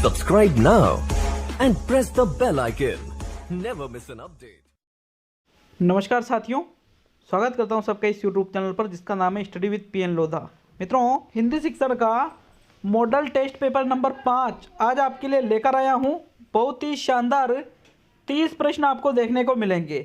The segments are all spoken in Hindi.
Subscribe now and press the bell icon. Never miss an update. नमस्कार साथियों, स्वागत करता हूं सबका इस YouTube चैनल पर जिसका नाम है स्टडी विद पीएन लोधा। मित्रों, हिंदी शिक्षण का मॉडल टेस्ट पेपर नंबर 5 आज आपके लिए लेकर आया हूं। बहुत ही शानदार 30 प्रश्न आपको देखने को मिलेंगे।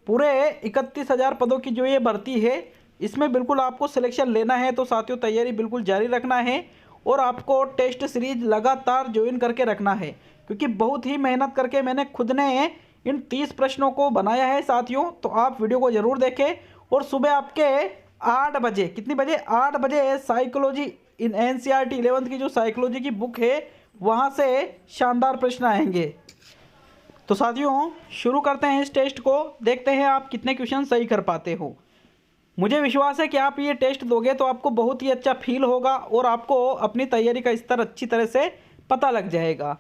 पूरे 31,000 पदों की जो ये भर्ती है, इसमें बिल्कुल आपको सिलेक्शन लेना है, तो साथियों तैयारी बिल्कुल जारी रखना है और आपको टेस्ट सीरीज लगातार ज्वाइन करके रखना है, क्योंकि बहुत ही मेहनत करके मैंने खुद ने इन 30 प्रश्नों को बनाया है साथियों। तो आप वीडियो को ज़रूर देखें और सुबह आपके 8 बजे, कितनी बजे, 8 बजे साइकोलॉजी इन एनसीईआरटी 11th की जो साइकोलॉजी की बुक है वहाँ से शानदार प्रश्न आएंगे। तो साथियों शुरू करते हैं इस टेस्ट को, देखते हैं आप कितने क्वेश्चन सही कर पाते हो। मुझे विश्वास है कि आप ये टेस्ट दोगे तो आपको बहुत ही अच्छा फील होगा और आपको अपनी तैयारी का स्तर अच्छी तरह से पता लग जाएगा।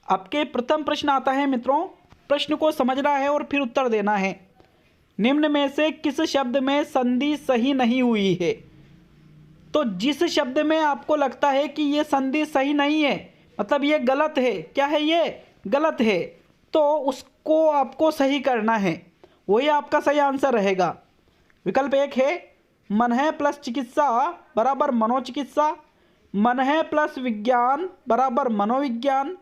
आपके प्रथम प्रश्न आता है मित्रों, प्रश्न को समझना है और फिर उत्तर देना है। निम्न में से किस शब्द में संधि सही नहीं हुई है? तो जिस शब्द में आपको लगता है कि ये संधि सही नहीं है, मतलब ये गलत है, क्या है ये गलत है, तो उसको आपको सही करना है, वही आपका सही आंसर रहेगा। विकल्प 1 है मन है प्लस चिकित्सा बराबर मनोचिकित्सा, मन है प्लस विज्ञान बराबर मनोविज्ञान,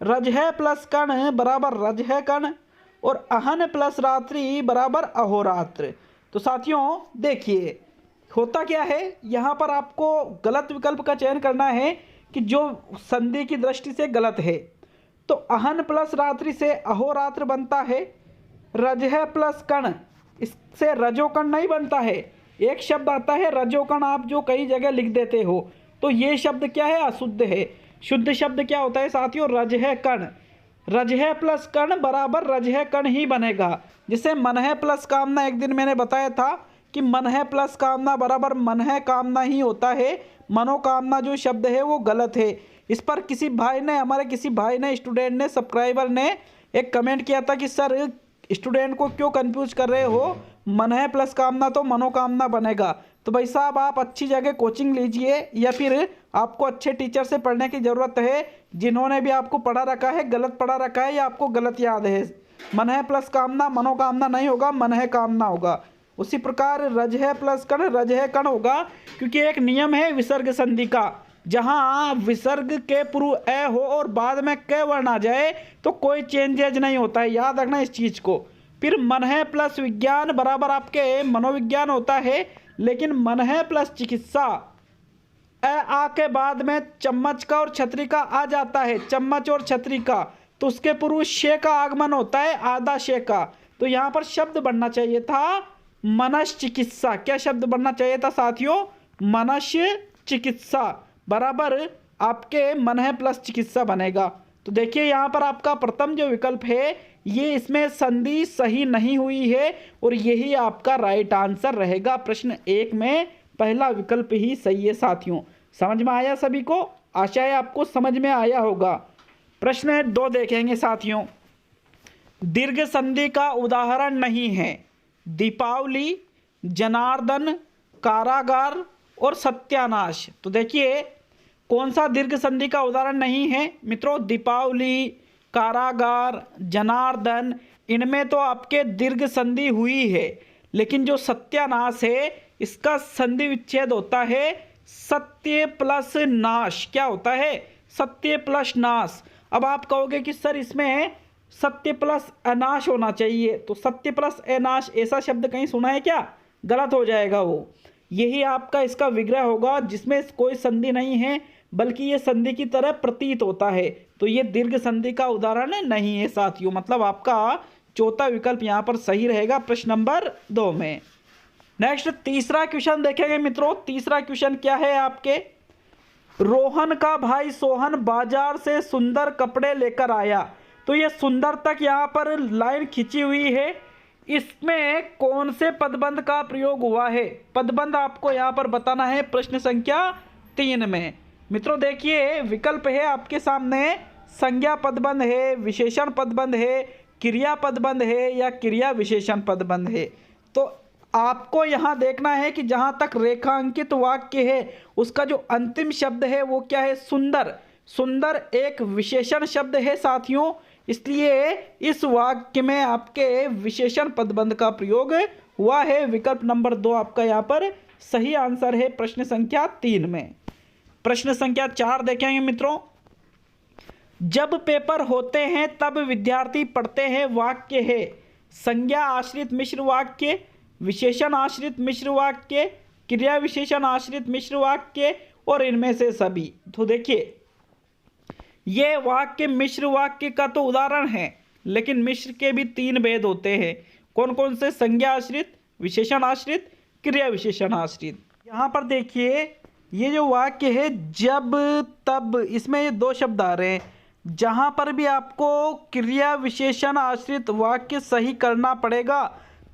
रज है प्लस कण बराबर रज है कण और अहन प्लस रात्रि बराबर अहोरात्र। तो साथियों देखिए होता क्या है, यहाँ पर आपको गलत विकल्प का चयन करना है कि जो संधि की दृष्टि से गलत है। तो अहन प्लस रात्रि से अहोरात्र बनता है, रज है प्लस कण, इससे रजोकण नहीं बनता है। एक शब्द आता है रजोकण, आप जो कई जगह लिख देते हो, तो ये शब्द क्या है, अशुद्ध है। शुद्ध शब्द क्या होता है साथियों, रज है कण, रज है प्लस कण बराबर रज है कण ही बनेगा। जिसे मन है प्लस कामना, एक दिन मैंने बताया था कि मन है प्लस कामना बराबर मन है कामना ही होता है। मनोकामना जो शब्द है वो गलत है। इस पर किसी भाई ने, हमारे किसी भाई ने, स्टूडेंट ने, सब्सक्राइबर ने एक कमेंट किया था कि सर स्टूडेंट को क्यों कंफ्यूज कर रहे हो, मन है प्लस कामना तो मनोकामना बनेगा। तो भाई साहब आप अच्छी जगह कोचिंग लीजिए या फिर आपको अच्छे टीचर से पढ़ने की ज़रूरत है, जिन्होंने भी आपको पढ़ा रखा है, गलत पढ़ा रखा है या आपको गलत याद है। मन है प्लस कामना मनोकामना नहीं होगा, मन है कामना होगा। उसी प्रकार रज है प्लस कण रज है कण होगा, क्योंकि एक नियम है विसर्ग संधि का, जहाँ विसर्ग के पूर्व ए हो और बाद में क वर्ण आ जाए तो कोई चेंजेज नहीं होता है, याद रखना इस चीज़ को। फिर मन है प्लस विज्ञान बराबर आपके मनोविज्ञान होता है, लेकिन मन है प्लस चिकित्सा ए आ के बाद में चम्मच का और छतरी का आ जाता है, चम्मच और छतरी का, तो उसके पूर्व शे का आगमन होता है, आधा शे का। तो यहाँ पर शब्द बनना चाहिए था मनस चिकित्सा। क्या शब्द बनना चाहिए था साथियों, मनस चिकित्सा बराबर आपके मन है प्लस चिकित्सा बनेगा। तो देखिए यहाँ पर आपका प्रथम जो विकल्प है ये इसमें संधि सही नहीं हुई है और यही आपका राइट आंसर रहेगा। प्रश्न 1 में पहला विकल्प ही सही है साथियों। समझ में आया सभी को? आशा है आपको समझ में आया होगा। प्रश्न 2 देखेंगे साथियों। दीर्घ संधि का उदाहरण नहीं है दीपावली, जनार्दन, कारागार और सत्यानाश। तो देखिए कौन सा दीर्घ संधि का उदाहरण नहीं है मित्रों, दीपावली, कारागार, जनार्दन, इनमें तो आपके दीर्घ संधि हुई है, लेकिन जो सत्यानाश है इसका संधि विच्छेद होता है सत्य प्लस नाश। क्या होता है, सत्य प्लस नाश। अब आप कहोगे कि सर इसमें सत्य प्लस अनाश होना चाहिए, तो सत्य प्लस अनाश ऐसा शब्द कहीं सुना है क्या? गलत हो जाएगा वो। यही आपका इसका विग्रह होगा जिसमें कोई संधि नहीं है बल्कि ये संधि की तरह प्रतीत होता है। तो ये दीर्घ संधि का उदाहरण नहीं है साथियों, मतलब आपका चौथा विकल्प यहाँ पर सही रहेगा प्रश्न नंबर 2 में। नेक्स्ट तीसरा क्वेश्चन देखेंगे मित्रों। तीसरा क्वेश्चन क्या है आपके, रोहन का भाई सोहन बाजार से सुंदर कपड़े लेकर आया। तो ये सुंदर तक यहाँ पर लाइन खींची हुई है, इसमें कौन से पदबंध का प्रयोग हुआ है? पदबंध आपको यहाँ पर बताना है प्रश्न संख्या 3 में। मित्रों देखिए विकल्प है आपके सामने, संज्ञा पदबंध है, विशेषण पदबंध है, क्रिया पदबंध है या क्रिया विशेषण पदबंध है। तो आपको यहाँ देखना है कि जहाँ तक रेखांकित वाक्य है उसका जो अंतिम शब्द है वो क्या है, सुंदर। सुंदर एक विशेषण शब्द है साथियों, इसलिए इस वाक्य में आपके विशेषण पदबंध का प्रयोग हुआ है। विकल्प नंबर 2 आपका यहाँ पर सही आंसर है प्रश्न संख्या 3 में। प्रश्न संख्या 4 देखेंगे मित्रों। जब पेपर होते हैं तब विद्यार्थी पढ़ते हैं वाक्य है संज्ञा आश्रित मिश्र वाक्य, विशेषण आश्रित मिश्र वाक्य, क्रिया विशेषण आश्रित मिश्र वाक्य और इनमें से सभी। तो देखिए ये वाक्य मिश्र वाक्य का तो उदाहरण है, लेकिन मिश्र के भी 3 भेद होते हैं। कौन कौन से? संज्ञा आश्रित, विशेषण आश्रित, क्रिया विशेषण आश्रित। यहाँ पर देखिए ये जो वाक्य है जब तब, इसमें ये 2 शब्द आ रहे हैं। जहाँ पर भी आपको क्रिया विशेषण आश्रित वाक्य सही करना पड़ेगा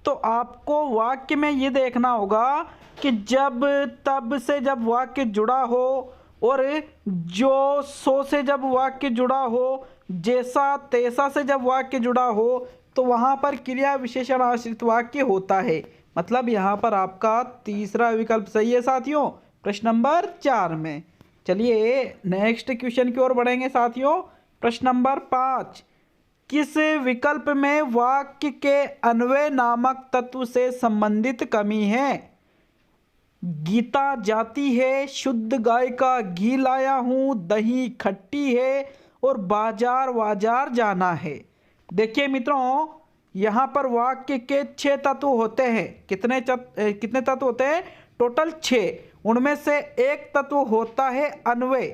तो आपको वाक्य में ये देखना होगा कि जब तब से जब वाक्य जुड़ा हो और जो सो से जब वाक्य जुड़ा हो, जैसा तैसा से जब वाक्य जुड़ा हो, तो वहाँ पर क्रिया विशेषण आश्रित वाक्य होता है। मतलब यहाँ पर आपका तीसरा विकल्प सही है साथियों, प्रश्न नंबर 4 में। चलिए नेक्स्ट क्वेश्चन की ओर बढ़ेंगे साथियों। प्रश्न नंबर 5, किस विकल्प में वाक्य के अन्वय नामक तत्व से संबंधित कमी है? गीता जाती है, शुद्ध गाय का घी लाया हूँ, दही खट्टी है और बाजार वाजार जाना है। देखिए मित्रों यहाँ पर वाक्य के 6 तत्व होते हैं। कितने तत्व होते हैं? टोटल 6। उनमें से एक तत्व होता है अन्वय।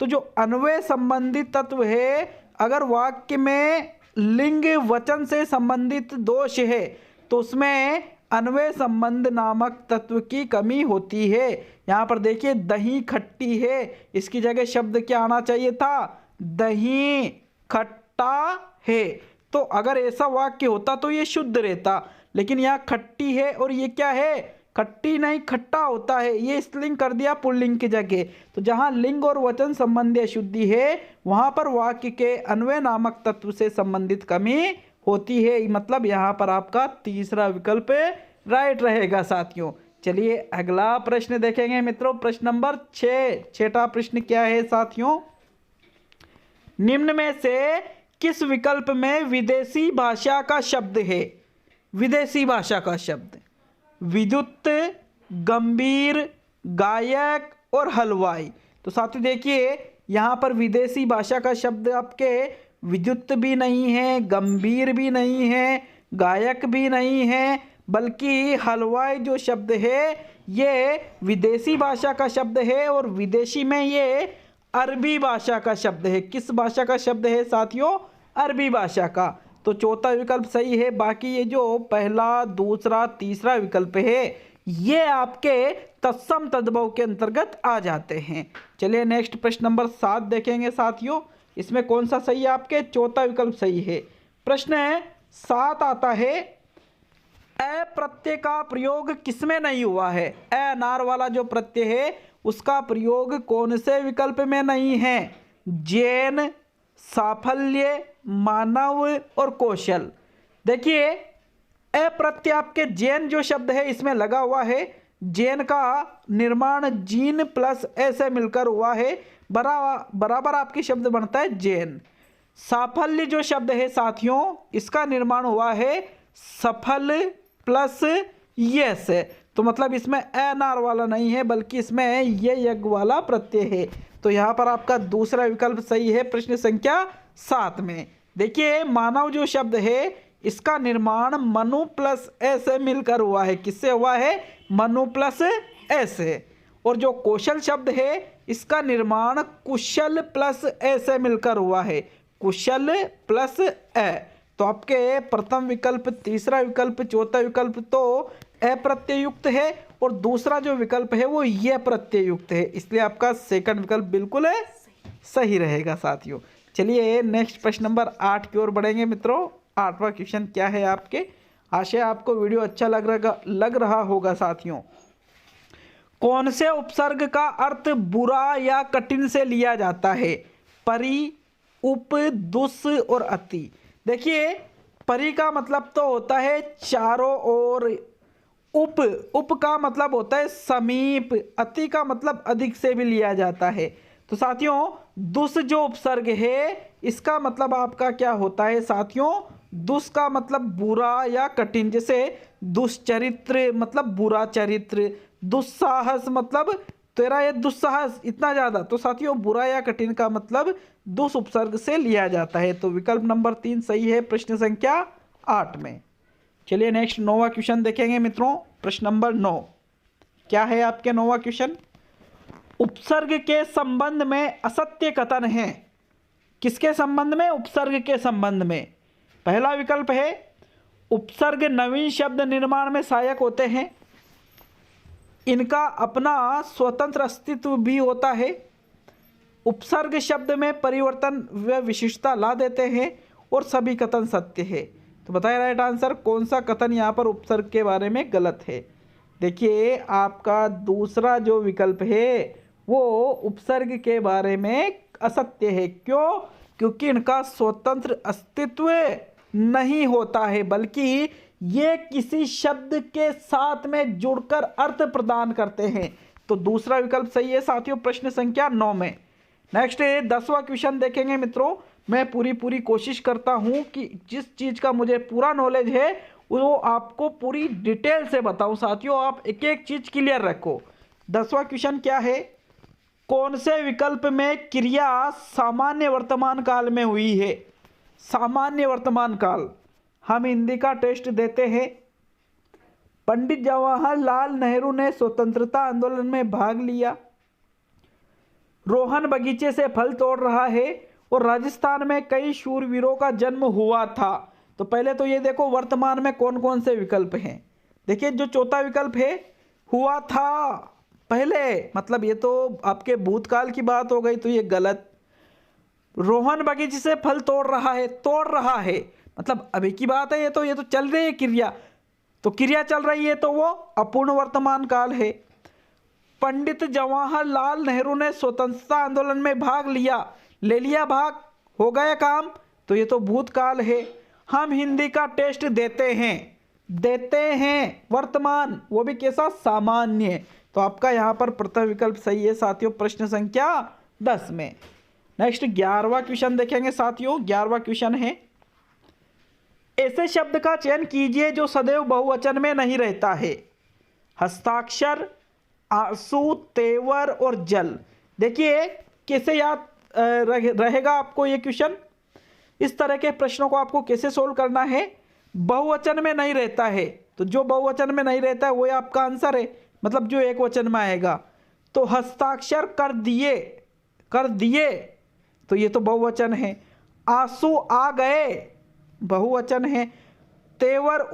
तो जो अन्वय संबंधित तत्व है, अगर वाक्य में लिंग वचन से संबंधित दोष है तो उसमें अन्वय संबंध नामक तत्व की कमी होती है। यहाँ पर देखिए दही खट्टी है, इसकी जगह शब्द क्या आना चाहिए था? दही खट्टा है। तो अगर ऐसा वाक्य होता तो ये शुद्ध रहता, लेकिन यहाँ खट्टी है और ये क्या है? खट्टी नहीं खट्टा होता है। ये स्त्रीलिंग कर दिया पुल्लिंग की जगह। तो जहाँ लिंग और वचन संबंधी अशुद्धि है वहाँ पर वाक्य के अन्वय नामक तत्व से संबंधित कमी होती है। मतलब यहाँ पर आपका तीसरा विकल्प राइट रहेगा साथियों। चलिए अगला प्रश्न देखेंगे मित्रों। प्रश्न नंबर 6, छठा प्रश्न क्या है साथियों? निम्न में से किस विकल्प में विदेशी भाषा का शब्द है? विदेशी भाषा का शब्द विद्युत, गंभीर, गायक और हलवाई। तो साथियों देखिए यहाँ पर विदेशी भाषा का शब्द आपके विद्युत भी नहीं है, गंभीर भी नहीं है, गायक भी नहीं है, बल्कि हलवाई जो शब्द है ये विदेशी भाषा का शब्द है और विदेशी में ये अरबी भाषा का शब्द है। किस भाषा का शब्द है साथियों? अरबी भाषा का। तो चौथा विकल्प सही है। बाकी ये जो पहला, दूसरा, तीसरा विकल्प है ये आपके तत्सम तद्भव के अंतर्गत आ जाते हैं। चलिए नेक्स्ट प्रश्न नंबर 7 देखेंगे साथियों। इसमें कौन सा सही है? आपके चौथा विकल्प सही है। प्रश्न 7 आता है, अ प्रत्यय का प्रयोग किसमें नहीं हुआ है? अ अनार वाला जो प्रत्यय है उसका प्रयोग कौन से विकल्प में नहीं है? जैन, साफल्य, मानव और कौशल। देखिए अ प्रत्यय आपके जैन जो शब्द है इसमें लगा हुआ है। जैन का निर्माण जीन प्लस ए से मिलकर हुआ है, बराबर आपकी शब्द बनता है जैन। साफल्य जो शब्द है साथियों इसका निर्माण हुआ है सफल प्लस यस। तो मतलब इसमें अनार वाला नहीं है बल्कि इसमें ये यज्ञ वाला प्रत्यय है। तो यहाँ पर आपका दूसरा विकल्प सही है प्रश्न संख्या 7 में। देखिए मानव जो शब्द है इसका निर्माण मनु प्लस ए से मिलकर हुआ है। किससे हुआ है? मनु प्लस ए से। और जो कौशल शब्द है इसका निर्माण कुशल प्लस ए से मिलकर हुआ है। कुशल प्लस ए। तो आपके प्रथम विकल्प, तीसरा विकल्प, चौथा विकल्प तो अप्रत्ययुक्त है और दूसरा जो विकल्प है वो ये प्रत्ययुक्त है, इसलिए आपका सेकंड विकल्प बिल्कुल है सही रहेगा साथियों। चलिए नेक्स्ट प्रश्न नंबर 8 की ओर बढ़ेंगे मित्रों। 8वां क्वेश्चन क्या है आपके? आशा आपको वीडियो अच्छा लग रहा होगा साथियों। कौन से उपसर्ग का अर्थ बुरा या कठिन से लिया जाता है? परि, उप, दुस और अति। देखिए परि का मतलब तो होता है चारों ओर, उप का मतलब होता है समीप, अति का मतलब अधिक से भी लिया जाता है। तो साथियों दुस जो उपसर्ग है इसका मतलब आपका क्या होता है साथियों, दुस का मतलब बुरा या कठिन, जैसे दुष्चरित्र मतलब बुरा चरित्र, दुस्साहस मतलब तेरा ये दुस्साहस इतना ज्यादा, तो साथियों बुरा या कठिन का मतलब दुस उपसर्ग से लिया जाता है। तो विकल्प नंबर 3 सही है प्रश्न संख्या 8 में। चलिए नेक्स्ट 9वां क्वेश्चन देखेंगे मित्रों। प्रश्न नंबर 9 क्या है आपके 9वां क्वेश्चन, उपसर्ग के संबंध में असत्य कथन है। किसके संबंध में, उपसर्ग के संबंध में। पहला विकल्प है उपसर्ग नवीन शब्द निर्माण में सहायक होते हैं, इनका अपना स्वतंत्र अस्तित्व भी होता है, उपसर्ग शब्द में परिवर्तन व विशिष्टता ला देते हैं, और सभी कथन सत्य है। तो बताइए राइट आंसर कौन सा कथन यहाँ पर उपसर्ग के बारे में गलत है। देखिए आपका दूसरा जो विकल्प है वो उपसर्ग के बारे में असत्य है। क्यों, क्योंकि इनका स्वतंत्र अस्तित्व नहीं होता है, बल्कि ये किसी शब्द के साथ में जुड़कर अर्थ प्रदान करते हैं। तो दूसरा विकल्प सही है साथियों प्रश्न संख्या 9 में। नेक्स्ट 10वां क्वेश्चन देखेंगे मित्रों। मैं पूरी कोशिश करता हूं कि जिस चीज का मुझे पूरा नॉलेज है वो आपको पूरी डिटेल से बताऊं साथियों, आप एक एक चीज क्लियर रखो। 10वां क्वेश्चन क्या है, कौन से विकल्प में क्रिया सामान्य वर्तमान काल में हुई है। सामान्य वर्तमान काल, हम हिंदी का टेस्ट देते हैं। पंडित जवाहरलाल नेहरू ने स्वतंत्रता आंदोलन में भाग लिया, रोहन बगीचे से फल तोड़ रहा है, और राजस्थान में कई शूरवीरों का जन्म हुआ था। तो पहले तो ये देखो वर्तमान में कौन कौन से विकल्प हैं। देखिए जो चौथा विकल्प है हुआ था पहले, मतलब ये तो आपके भूतकाल की बात हो गई, तो ये गलत। रोहन बगीचे से फल तोड़ रहा है मतलब अभी की बात है, ये तो चल रही है क्रिया, तो क्रिया चल रही है तो वो अपूर्ण वर्तमान काल है। पंडित जवाहरलाल नेहरू ने स्वतंत्रता आंदोलन में भाग लिया, ले लिया भाग, हो गया काम, तो ये तो भूतकाल है। हम हिंदी का टेस्ट देते हैं वर्तमान, वो भी कैसा, सामान्य। तो आपका यहाँ पर प्रथम विकल्प सही है साथियों प्रश्न संख्या 10 में। नेक्स्ट 11वां क्वेश्चन देखेंगे साथियों। 11वां क्वेश्चन है, ऐसे शब्द का चयन कीजिए जो सदैव बहुवचन में नहीं रहता है। हस्ताक्षर, आंसू, तेवर और जल। देखिए कैसे याद रहेगा आपको ये क्वेश्चन। इस तरह के प्रश्नों को आपको कैसे सोल्व करना है, बहुवचन में नहीं रहता है, तो जो बहुवचन में नहीं रहता है वो आपका आंसर है, मतलब जो एक वचन में आएगा। तो हस्ताक्षर कर दिए तो ये तो बहुवचन है। आंसू आ गए बहुवचन है। तेवर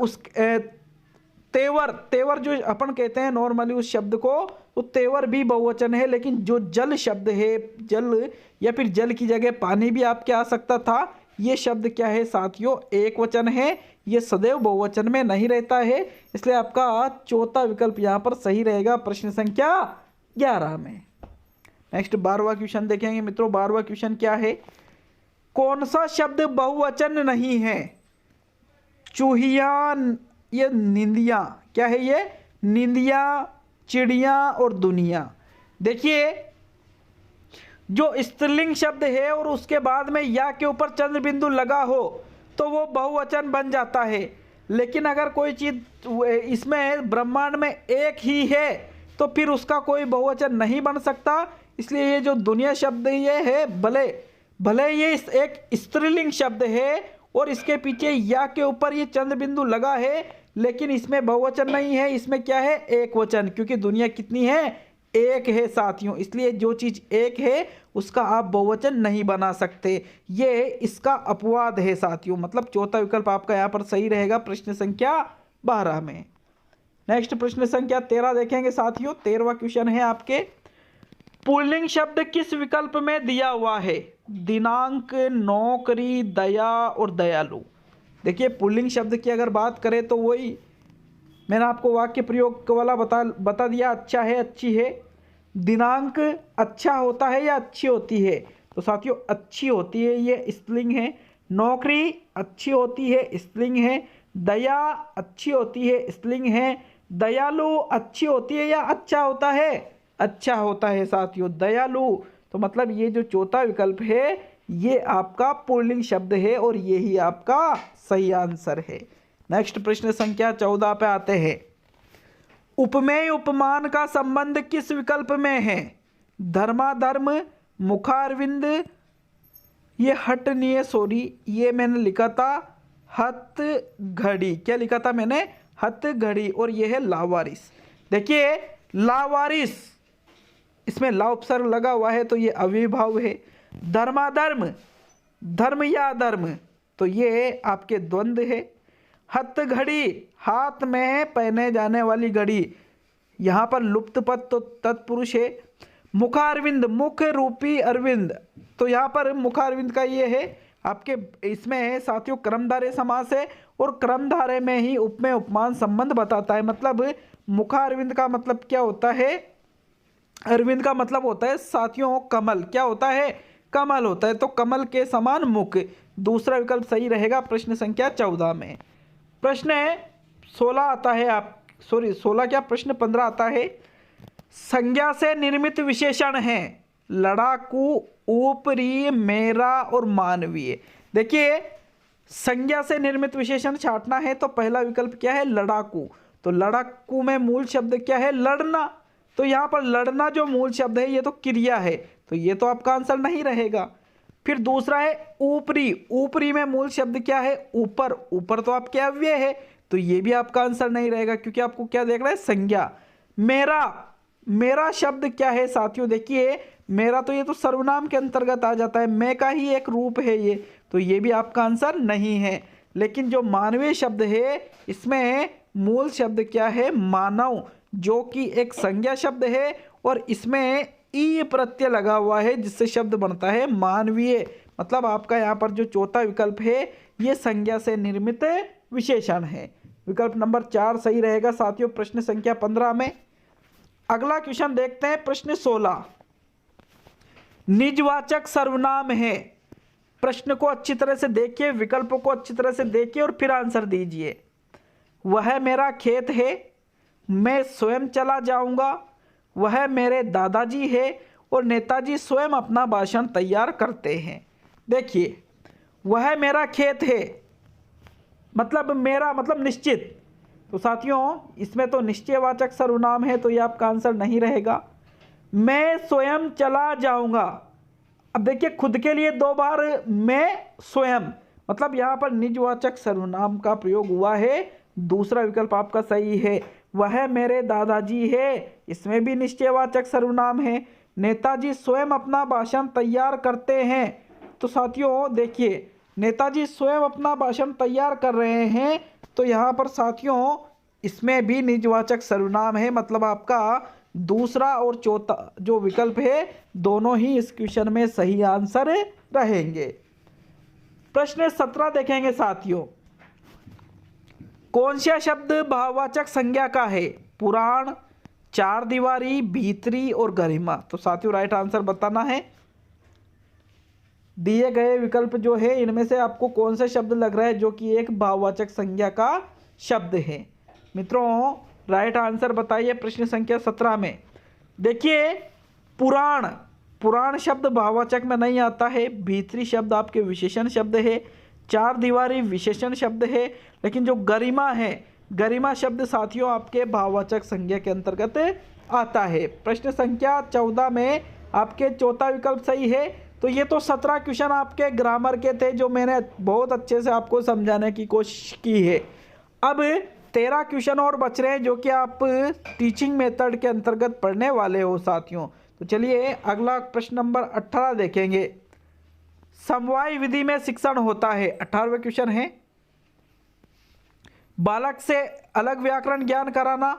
जो अपन कहते हैं नॉर्मली उस शब्द को, तो तेवर भी बहुवचन है, लेकिन जो जल शब्द है, जल या फिर जल की जगह पानी भी आपके आ सकता था, ये शब्द क्या है साथियों, एक वचन है, ये सदैव बहुवचन में नहीं रहता है, इसलिए आपका चौथा विकल्प यहाँ पर सही रहेगा प्रश्न संख्या 11 में। नेक्स्ट 12वां क्वेश्चन देखेंगे मित्रों। 12वां क्वेश्चन क्या है, कौन सा शब्द बहुवचन नहीं है। चूहिया, ये निंदिया, क्या है ये, निंदिया, चिड़िया और दुनिया। देखिए जो स्त्रीलिंग शब्द है और उसके बाद में या के ऊपर चंद्र बिंदु लगा हो तो वो बहुवचन बन जाता है, लेकिन अगर कोई चीज इसमें ब्रह्मांड में एक ही है तो फिर उसका कोई बहुवचन नहीं बन सकता। इसलिए ये जो दुनिया शब्द ये है, भले ये एक स्त्रीलिंग शब्द है और इसके पीछे या के ऊपर ये चंद्र बिंदु लगा है, लेकिन इसमें बहुवचन नहीं है, इसमें क्या है, एक वचन, क्योंकि दुनिया कितनी है, एक है साथियों। इसलिए जो चीज एक है उसका आप बहुवचन नहीं बना सकते, ये इसका अपवाद है साथियों। मतलब चौथा विकल्प आपका यहाँ पर सही रहेगा प्रश्न संख्या 12 में। नेक्स्ट प्रश्न संख्या 13 देखेंगे साथियों। 13वां क्वेश्चन है आपके, पुल्लिंग शब्द किस विकल्प में दिया हुआ है। दिनांक, नौकरी, दया और दयालु। देखिए पुल्लिंग शब्द की अगर बात करें तो वही मैंने आपको वाक्य प्रयोग वाला बता दिया, अच्छा है, अच्छी है। दिनांक अच्छा होता है या अच्छी होती है, तो साथियों अच्छी होती है, ये स्त्रीलिंग है। नौकरी अच्छी होती है, स्त्रीलिंग है। दया अच्छी होती है, स्त्रीलिंग है। दयालु अच्छी होती है या अच्छा होता है, अच्छा होता है साथियों। दयालु तो मतलब ये जो चौथा विकल्प है ये आपका पुल्लिंग शब्द है और यही आपका सही आंसर है। नेक्स्ट प्रश्न संख्या 14 पे आते हैं। उपमेय उपमान का संबंध किस विकल्प में है? धर्माधर्म, मुखारविंद, ये हटनीय, सॉरी ये मैंने लिखा था हथ घड़ी, क्या लिखा था मैंने? हथ घड़ी, और ये है लावारिस। देखिए लावारिस, इसमें ला उपसर्ग लगा हुआ है तो ये अविभाव है। धर्माधर्म, धर्म या धर्म, तो ये आपके द्वंद्व है। हथ घड़ी, हाथ में पहने जाने वाली घड़ी, यहाँ पर लुप्त पद तो तत्पुरुष है। मुखारविंद, मुख रूपी अरविंद, तो यहाँ पर मुखारविंद का ये है आपके, इसमें साथियों क्रमधारय समास है और क्रमधारय में ही उपमेय उपमान संबंध बताता है। मतलब मुखारविंद का मतलब क्या होता है? अरविंद का मतलब होता है साथियों कमल, क्या होता है? कमल होता है, तो कमल के समान मुख, दूसरा विकल्प सही रहेगा प्रश्न संख्या 14 में। प्रश्न 16 आता है, आप सॉरी 16 क्या, प्रश्न 15 आता है। संज्ञा से निर्मित विशेषण है लड़ाकू, ऊपरी, मेरा और मानवीय। देखिए संज्ञा से निर्मित विशेषण छांटना है तो पहला विकल्प क्या है? लड़ाकू। तो लड़ाकू में मूल शब्द क्या है? लड़ना। तो यहाँ पर लड़ना जो मूल शब्द है ये तो क्रिया है, तो ये तो आपका आंसर नहीं रहेगा। फिर दूसरा है ऊपरी, ऊपरी में मूल शब्द क्या है? ऊपर, ऊपर तो आपके अव्यय है, तो ये भी आपका आंसर नहीं रहेगा क्योंकि आपको क्या देख रहा है? संज्ञा। मेरा, मेरा शब्द क्या है साथियों? देखिए मेरा तो ये तो सर्वनाम के अंतर्गत आ जाता है, मैं का ही एक रूप है ये, तो ये भी आपका आंसर नहीं है। लेकिन जो मानवीय शब्द है इसमें मूल शब्द क्या है? मानव, जो कि एक संज्ञा शब्द है और इसमें ई प्रत्यय लगा हुआ है जिससे शब्द बनता है मानवीय। मतलब आपका यहाँ पर जो चौथा विकल्प है ये संज्ञा से निर्मित विशेषण है। विकल्प नंबर 4 सही रहेगा साथियों प्रश्न संख्या 15 में। अगला क्वेश्चन देखते हैं, प्रश्न 16। निजवाचक सर्वनाम है। प्रश्न को अच्छी तरह से देखिए, विकल्पों को अच्छी तरह से देखिए और फिर आंसर दीजिए। वह मेरा खेत है, मैं स्वयं चला जाऊंगा, वह मेरे दादाजी है और नेताजी स्वयं अपना भाषण तैयार करते हैं। देखिए वह मेरा खेत है, मतलब मेरा मतलब निश्चित, तो साथियों इसमें तो निश्चयवाचक सर्वनाम है तो ये आपका आंसर नहीं रहेगा। मैं स्वयं चला जाऊंगा, अब देखिए खुद के लिए 2 बार मैं स्वयं, मतलब यहाँ पर निजवाचक सर्वनाम का प्रयोग हुआ है, दूसरा विकल्प आपका सही है। वह मेरे दादाजी है, इसमें भी निश्चयवाचक सर्वनाम है। नेताजी स्वयं अपना भाषण तैयार करते हैं, तो साथियों देखिए नेताजी स्वयं अपना भाषण तैयार कर रहे हैं, तो यहाँ पर साथियों इसमें भी निजवाचक सर्वनाम है। मतलब आपका दूसरा और चौथा जो विकल्प है दोनों ही इस क्वेश्चन में सही आंसर रहेंगे। प्रश्न 17 देखेंगे साथियों। कौन सा शब्द भाववाचक संज्ञा का है? पुराण, चार दीवारी, भीतरी और गरिमा। तो साथियों राइट आंसर बताना है। दिए गए विकल्प जो है इनमें से आपको कौन सा शब्द लग रहा है जो कि एक भाववाचक संज्ञा का शब्द है? मित्रों राइट आंसर बताइए प्रश्न संख्या 17 में। देखिए पुराण, पुराण शब्द भाववाचक में नहीं आता है। भीतरी शब्द आपके विशेषण शब्द है। चार दीवारी विशेषण शब्द है। लेकिन जो गरिमा है, गरिमा शब्द साथियों आपके भाववाचक संज्ञा के अंतर्गत आता है। प्रश्न संख्या 14 में आपके चौथा विकल्प सही है। तो ये तो 17 क्वेश्चन आपके ग्रामर के थे जो मैंने बहुत अच्छे से आपको समझाने की कोशिश की है। अब 13 क्वेश्चन और बच रहे हैं जो कि आप टीचिंग मेथड के अंतर्गत पढ़ने वाले हो साथियों। तो चलिए अगला प्रश्न नंबर 18 देखेंगे। समवाय विधि में शिक्षण होता है, 18वें क्वेश्चन है। बालक से अलग व्याकरण ज्ञान कराना,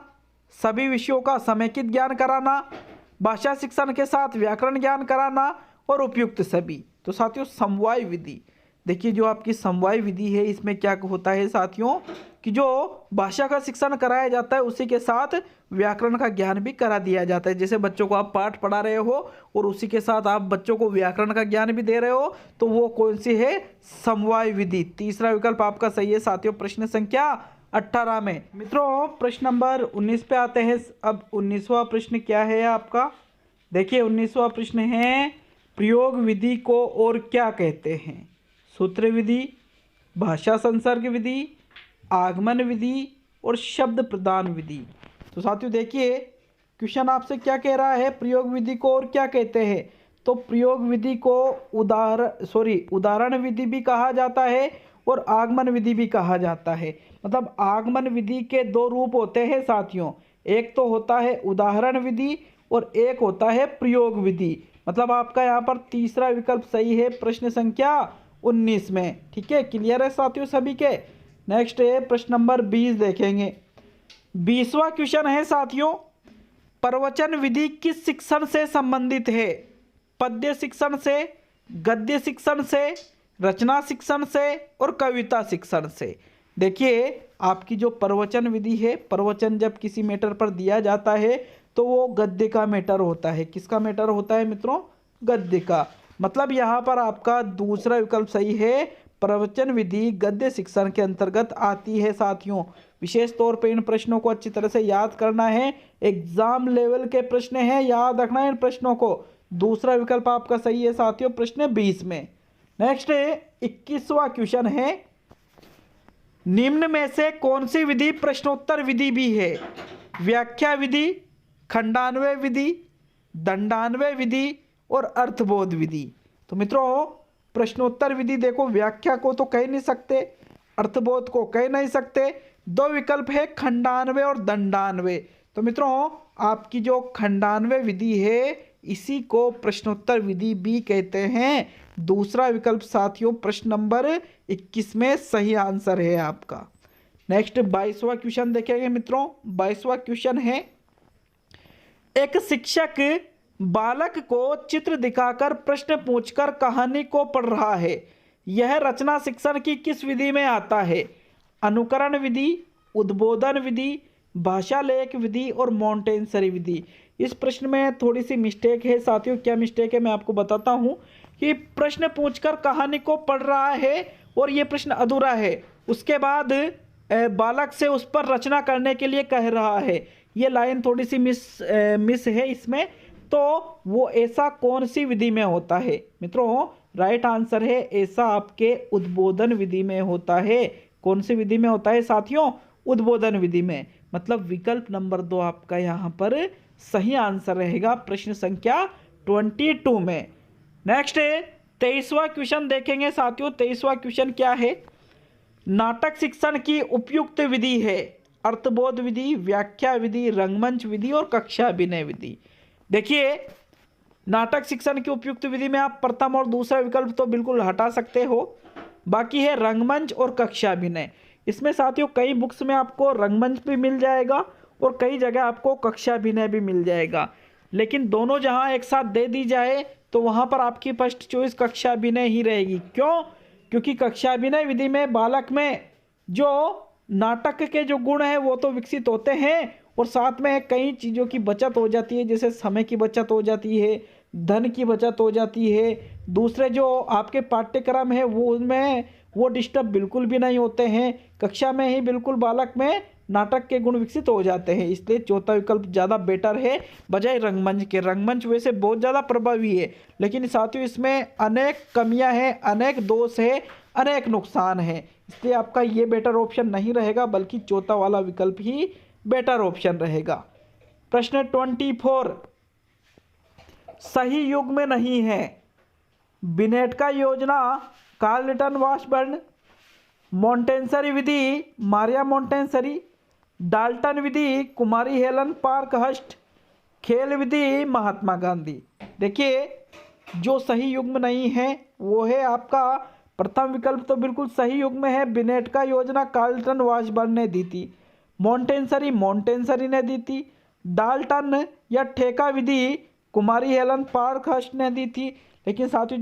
सभी विषयों का समेकित ज्ञान कराना, भाषा शिक्षण के साथ व्याकरण ज्ञान कराना और उपयुक्त सभी। तो साथियों समवाय विधि, देखिए जो आपकी समवाय विधि है इसमें क्या होता है साथियों कि जो भाषा का शिक्षण कराया जाता है उसी के साथ व्याकरण का ज्ञान भी करा दिया जाता है। जैसे बच्चों को आप पाठ पढ़ा रहे हो और उसी के साथ आप बच्चों को व्याकरण का ज्ञान भी दे रहे हो, तो वो कौन सी है? समवाय विधि। तीसरा विकल्प आपका सही है साथियों प्रश्न संख्या 18 में। मित्रों प्रश्न नंबर 19 पे आते हैं। अब 19वां प्रश्न क्या है आपका? देखिए 19वां प्रश्न है प्रयोग विधि को और क्या कहते हैं? सूत्र विधि, भाषा संसर्ग विधि, आगमन विधि और शब्द प्रदान विधि। तो साथियों देखिए क्वेश्चन आपसे क्या कह रहा है, प्रयोग विधि को और क्या कहते हैं? तो प्रयोग विधि को उदाहरण विधि भी कहा जाता है और आगमन विधि भी कहा जाता है। मतलब आगमन विधि के दो रूप होते हैं साथियों, एक तो होता है उदाहरण विधि और एक होता है प्रयोग विधि। मतलब आपका यहाँ पर तीसरा विकल्प सही है प्रश्न संख्या 19 में। ठीक है, क्लियर है साथियों सभी के? नेक्स्ट है प्रश्न नंबर 20 देखेंगे। 20वां क्वेश्चन है साथियों, प्रवचन विधि किस शिक्षण से संबंधित है? पद्य शिक्षण से, गद्य शिक्षण से, रचना शिक्षण से और कविता शिक्षण से। देखिए आपकी जो प्रवचन विधि है, प्रवचन जब किसी मैटर पर दिया जाता है तो वो गद्य का मैटर होता है। किसका मैटर होता है मित्रों? गद्य का। मतलब यहाँ पर आपका दूसरा विकल्प सही है, प्रवचन विधि गद्य शिक्षण के अंतर्गत आती है साथियों। विशेष तौर पे इन प्रश्नों को अच्छी तरह से याद करना है, एग्जाम लेवल के प्रश्न हैं, याद रखना है इन प्रश्नों को। दूसरा विकल्प आपका सही है साथियों प्रश्न 20 में। नेक्स्ट है 21वां क्वेश्चन है, निम्न में से कौन सी विधि प्रश्नोत्तर विधि भी है? व्याख्या विधि, खंडान्वय विधि, दंडान्वय विधि और अर्थबोध विधि। तो मित्रों प्रश्नोत्तर विधि देखो, व्याख्या को तो कह नहीं सकते, अर्थबोध को कह नहीं सकते, दो विकल्प है खंडान्वय और दंडान्वय। तो मित्रों आपकी जो खंडान्वय विधि है इसी को प्रश्नोत्तर विधि भी कहते हैं। दूसरा विकल्प साथियों प्रश्न नंबर 21 में सही आंसर है आपका। नेक्स्ट 22वां क्वेश्चन देखेंगे मित्रों। 22वां क्वेश्चन है, एक शिक्षक बालक को चित्र दिखाकर प्रश्न पूछकर कहानी को पढ़ रहा है, यह रचना शिक्षण की किस विधि में आता है? अनुकरण विधि, उद्बोधन विधि, भाषा लेख विधि और मॉन्टेसरी विधि। इस प्रश्न में थोड़ी सी मिस्टेक है साथियों। क्या मिस्टेक है मैं आपको बताता हूँ कि प्रश्न पूछकर कहानी को पढ़ रहा है और ये प्रश्न अधूरा है, उसके बाद बालक से उस पर रचना करने के लिए कह रहा है, ये लाइन थोड़ी सी मिस है इसमें। तो वो ऐसा कौन सी विधि में होता है मित्रों? राइट आंसर है ऐसा आपके उद्बोधन विधि में होता है। कौन सी विधि में होता है साथियों? उद्बोधन विधि में। मतलब विकल्प नंबर 2 आपका यहाँ पर सही आंसर रहेगा प्रश्न संख्या 22 में। नेक्स्ट है 23वां क्वेश्चन देखेंगे साथियों। 23वां क्वेश्चन क्या है? नाटक शिक्षण की उपयुक्त विधि है अर्थबोध विधि, व्याख्या विधि, रंगमंच विधि और कक्षा अभिनय विधि। देखिए नाटक शिक्षण की उपयुक्त विधि में आप प्रथम और दूसरा विकल्प तो बिल्कुल हटा सकते हो, बाकी है रंगमंच और कक्षा अभिनय। इसमें साथियों कई बुक्स में आपको रंगमंच भी मिल जाएगा और कई जगह आपको कक्षा अभिनय भी मिल जाएगा, लेकिन दोनों जहां एक साथ दे दी जाए तो वहां पर आपकी फर्स्ट चॉइस कक्षा अभिनय ही रहेगी। क्यों? क्योंकि कक्षा अभिनय विधि में बालक में जो नाटक के जो गुण हैं वो तो विकसित होते हैं और साथ में कई चीज़ों की बचत हो जाती है, जैसे समय की बचत हो जाती है, धन की बचत हो जाती है, दूसरे जो आपके पाठ्यक्रम है वो उनमें वो डिस्टर्ब बिल्कुल भी नहीं होते हैं। कक्षा में ही बिल्कुल बालक में नाटक के गुण विकसित हो जाते हैं। इसलिए चौथा विकल्प ज़्यादा बेटर है बजाय रंगमंच के। रंगमंच वैसे बहुत ज़्यादा प्रभावी है, लेकिन साथियों इसमें अनेक कमियां हैं, अनेक दोष है, अनेक नुकसान है। इसलिए आपका ये बेटर ऑप्शन नहीं रहेगा, बल्कि चौथा वाला विकल्प ही बेटर ऑप्शन रहेगा। प्रश्न 24 सही युग में नहीं है। बिनेट का योजना, कार्लटन वाशबर्न, मॉन्टेसरी विधि मारिया मॉन्टेसरी, डाल्टन विधि कुमारी हेलन पार्कहर्स्ट, खेल विधि महात्मा गांधी। देखिए जो सही युग में नहीं है वो है आपका प्रथम विकल्प तो बिल्कुल सही युग में है। बिनेट का योजना कार्लटन वाशबर्न ने दी थी, मॉन्टेसरी ने दी थी, डाल्टन या ठेका विधि कुमारी हेलन पार्कहर्स्ट ने दी थी। लेकिन साथियों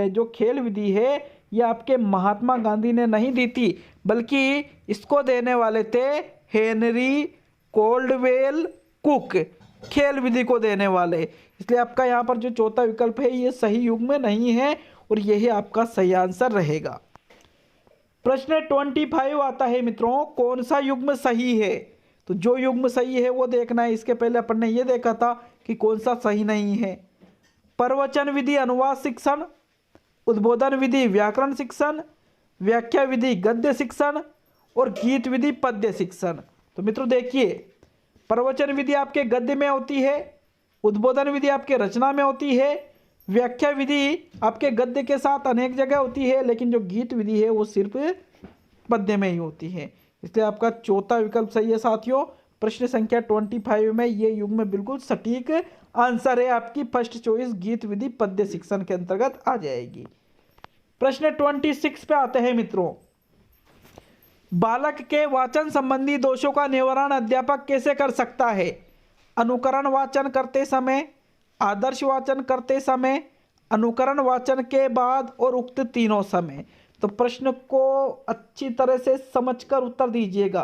जो खेल विधि है ये आपके महात्मा गांधी ने नहीं दी थी, बल्कि इसको देने वाले थे हेनरी कोल्डवेल कुक, खेल विधि को देने वाले। इसलिए आपका यहाँ पर जो चौथा विकल्प है ये सही युग में नहीं है और यही आपका सही आंसर रहेगा। प्रश्न 25 आता है मित्रों, कौन सा युग्म सही है? तो जो युग्म सही है वो देखना है। इसके पहले अपन ने ये देखा था कि कौन सा सही नहीं है। प्रवचन विधि अनुवाद शिक्षण, उद्बोधन विधि व्याकरण शिक्षण, व्याख्या विधि गद्य शिक्षण और गीत विधि पद्य शिक्षण। तो मित्रों देखिए, प्रवचन विधि आपके गद्य में होती है, उद्बोधन विधि आपके रचना में होती है, व्याख्या विधि आपके गद्य के साथ अनेक जगह होती है, लेकिन जो गीत विधि है वो सिर्फ पद्य में ही होती है। इसलिए आपका चौथा विकल्प सही है साथियों। प्रश्न संख्या 25 में ये युग्म बिल्कुल सटीक आंसर है, आपकी फर्स्ट चॉइस गीत विधि पद्य शिक्षण के अंतर्गत आ जाएगी। प्रश्न 26 पे आते हैं मित्रों। बालक के वाचन संबंधी दोषों का निवारण अध्यापक कैसे कर सकता है? अनुकरण वाचन करते समय, आदर्श वाचन करते समय, अनुकरण वाचन के बाद और उक्त तीनों समय। तो प्रश्न को अच्छी तरह से समझकर उत्तर दीजिएगा,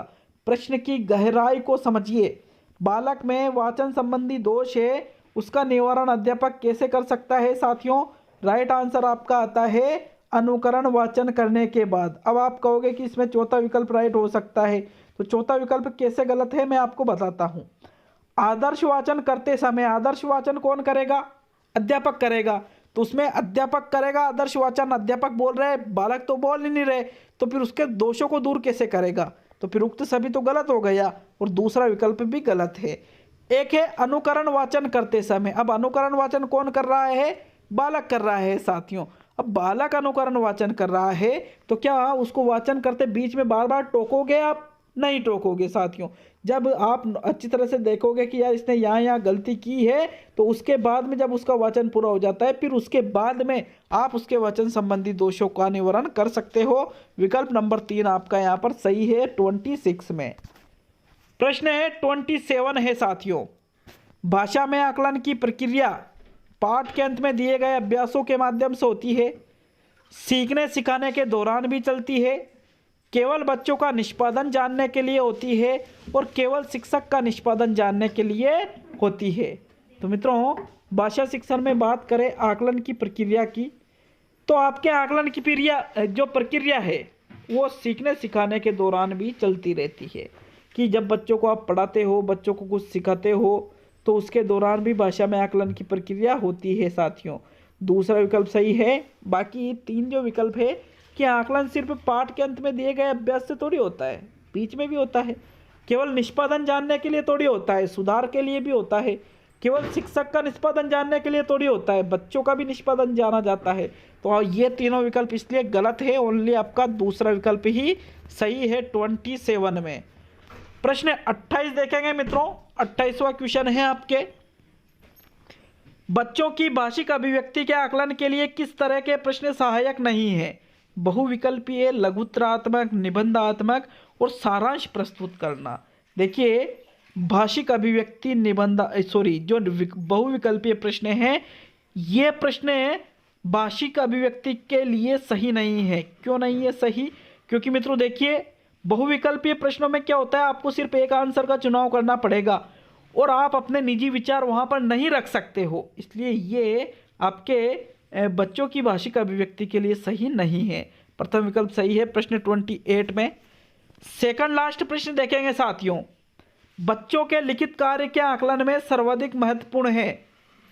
प्रश्न की गहराई को समझिए। बालक में वाचन संबंधी दोष है, उसका निवारण अध्यापक कैसे कर सकता है साथियों? राइट आंसर आपका आता है अनुकरण वाचन करने के बाद। अब आप कहोगे कि इसमें चौथा विकल्प राइट हो सकता है, तो चौथा विकल्प कैसे गलत है मैं आपको बताता हूं। आदर्श वाचन करते समय, आदर्श वाचन कौन करेगा? अध्यापक करेगा। तो उसमें अध्यापक करेगा आदर्श वाचन, अध्यापक बोल रहे, बालक तो बोल ही नहीं रहे, तो फिर उसके दोषों को दूर कैसे करेगा? तो फिर उक्त सभी तो गलत हो गया और दूसरा विकल्प भी गलत है। एक है अनुकरण वाचन करते समय। अब अनुकरण वाचन कौन कर रहा है? बालक कर रहा है साथियों। अब बालक अनुकरण वाचन कर रहा है तो क्या उसको वाचन करते बीच में बार बार टोकोगे आप? नहीं टोकोगे साथियों। जब आप अच्छी तरह से देखोगे कि यार इसने यहाँ गलती की है, तो उसके बाद में जब उसका वाचन पूरा हो जाता है, फिर उसके बाद में आप उसके वाचन संबंधी दोषों का निवारण कर सकते हो। विकल्प नंबर 3 आपका यहाँ पर सही है 26 में। प्रश्न है 27 है साथियों। भाषा में आकलन की प्रक्रिया पाठ के अंत में दिए गए अभ्यासों के माध्यम से होती है, सीखने सिखाने के दौरान भी चलती है, केवल बच्चों का निष्पादन जानने के लिए होती है और केवल शिक्षक का निष्पादन जानने के लिए होती है। तो मित्रों, भाषा शिक्षण में बात करें आकलन की प्रक्रिया की, तो आपके आकलन की प्रक्रिया है वो सीखने सिखाने के दौरान भी चलती रहती है। कि जब बच्चों को आप पढ़ाते हो, बच्चों को कुछ सिखाते हो, तो उसके दौरान भी भाषा में आकलन की प्रक्रिया होती है साथियों। दूसरा विकल्प सही है। बाकी 3 जो विकल्प है कि आकलन सिर्फ पाठ के अंत में दिए गए अभ्यास से थोड़ी होता है, बीच में भी होता है, केवल निष्पादन जानने के लिए थोड़ी होता है, सुधार के लिए भी होता है, केवल शिक्षक का निष्पादन जानने के लिए थोड़ी होता है, बच्चों का भी निष्पादन जाना जाता है। तो ये तीनों विकल्प इसलिए गलत है, ओनली आपका दूसरा विकल्प ही सही है 27 में। प्रश्न 28 देखेंगे मित्रों। 28वां क्वेश्चन है आपके, बच्चों की भाषिक अभिव्यक्ति के आकलन के लिए किस तरह के प्रश्न सहायक नहीं है? बहुविकल्पीय, लघुत्रात्मक, निबंधात्मक और सारांश प्रस्तुत करना। देखिए, भाषिक अभिव्यक्ति जो बहुविकल्पीय प्रश्न हैं, ये प्रश्न भाषिक अभिव्यक्ति के लिए सही नहीं है। क्यों नहीं है सही? क्योंकि मित्रों देखिए, बहुविकल्पीय प्रश्नों में क्या होता है, आपको सिर्फ एक आंसर का चुनाव करना पड़ेगा और आप अपने निजी विचार वहां पर नहीं रख सकते हो। इसलिए ये आपके बच्चों की भाषिक अभिव्यक्ति के लिए सही नहीं है। प्रथम विकल्प सही है प्रश्न 28 में। सेकंड लास्ट प्रश्न देखेंगे साथियों। बच्चों के लिखित कार्य के आकलन में सर्वाधिक महत्वपूर्ण है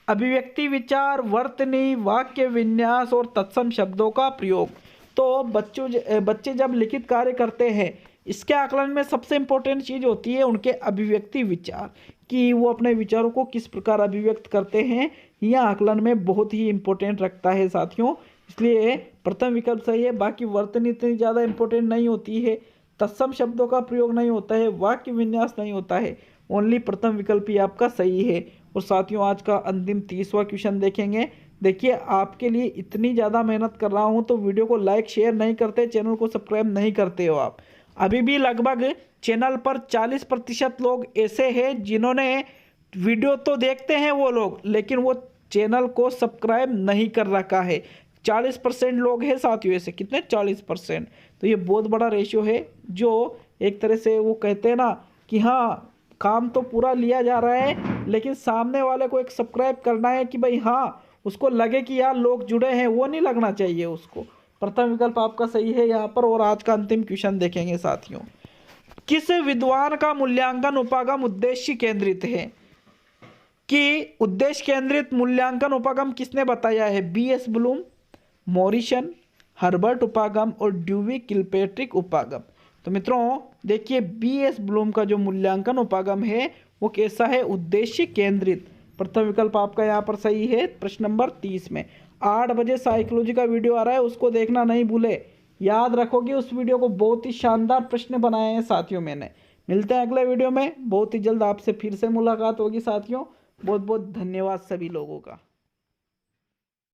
अभिव्यक्ति, विचार, वर्तनी, वाक्य विन्यास और तत्सम शब्दों का प्रयोग। तो बच्चे जब लिखित कार्य करते हैं, इसके आकलन में सबसे इम्पोर्टेंट चीज़ होती है उनके अभिव्यक्ति, विचार, कि वो अपने विचारों को किस प्रकार अभिव्यक्त करते हैं। यह आकलन में बहुत ही इम्पोर्टेंट रखता है साथियों। इसलिए प्रथम विकल्प सही है। बाकी वर्तनी इतनी ज़्यादा इम्पोर्टेंट नहीं होती है, तत्सम शब्दों का प्रयोग नहीं होता है, वाक्य विन्यास नहीं होता है, ओनली प्रथम विकल्प ही आपका सही है। और साथियों, आज का अंतिम 30वां क्वेश्चन देखेंगे। देखिए, आपके लिए इतनी ज़्यादा मेहनत कर रहा हूँ तो वीडियो को लाइक शेयर नहीं करते, चैनल को सब्सक्राइब नहीं करते हो आप। अभी भी लगभग चैनल पर 40% लोग ऐसे हैं जिन्होंने वीडियो तो देखते हैं वो लोग, लेकिन वो चैनल को सब्सक्राइब नहीं कर रखा है। 40% लोग हैं साथियों ऐसे। कितने? 40%। तो ये बहुत बड़ा रेशियो है, जो एक तरह से वो कहते हैं ना कि हाँ, काम तो पूरा लिया जा रहा है, लेकिन सामने वाले को एक सब्सक्राइब करना है कि भाई हाँ, उसको लगे कि यार लोग जुड़े हैं, वो नहीं लगना चाहिए उसको। प्रथम विकल्प आपका सही है यहाँ पर। और आज का अंतिम क्वेश्चन देखेंगे साथियों। किस विद्वान का मूल्यांकन उपागम उद्देश्य केंद्रित है? कि उद्देश्य केंद्रित मूल्यांकन उपागम किसने बताया है? बीएस ब्लूम, मॉरिसन, हर्बर्ट उपागम और ड्यूवी किलपेट्रिक उपागम। तो मित्रों देखिए, बीएस ब्लूम का जो मूल्यांकन उपागम है वो कैसा है? उद्देश्य केंद्रित। प्रथम विकल्प आपका यहाँ पर सही है प्रश्न नंबर 30 में। 8 बजे साइकोलॉजी का वीडियो आ रहा है, उसको देखना नहीं भूले। याद रखोगे उस वीडियो को, बहुत ही शानदार प्रश्न बनाए हैं साथियों मैंने। मिलते हैं अगले वीडियो में, बहुत ही जल्द आपसे फिर से मुलाकात होगी साथियों। बहुत बहुत धन्यवाद सभी लोगों का।